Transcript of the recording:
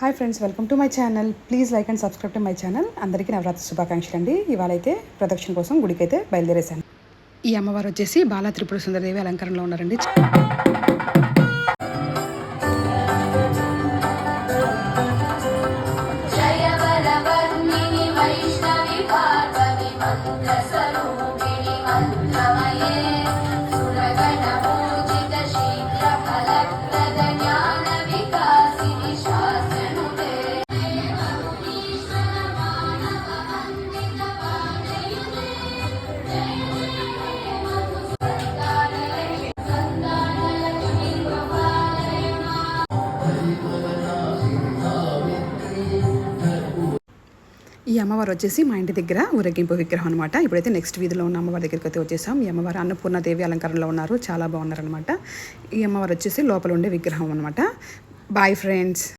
Hi friends, welcome to my channel. Please like and subscribe to my channel. అందరికీ నవరాత్రి శుభాకాంక్షలు అండి. ఇవాళ అయితే ప్రదక్షిణ కోసం గుడికి అయితే బయలుదేరేశాను. ఈ అమ్మవారు వచ్చేసి బాలా త్రిపుర సుందరదేవి అలంకరణలో ఉన్నారండి. ఈ అమ్మవారు వచ్చేసి మా ఇంటి దగ్గర ఊరేగింపు విగ్రహం అనమాట. ఇప్పుడైతే నెక్స్ట్ వీధిలో ఉన్న అమ్మవారి దగ్గరికి అయితే వచ్చేసాం. ఈ అమ్మవారు అన్నపూర్ణదేవి అలంకరణలో ఉన్నారు. చాలా బాగున్నారనమాట. ఈ అమ్మవారు వచ్చేసి లోపల ఉండే విగ్రహం అనమాట. Boy friends.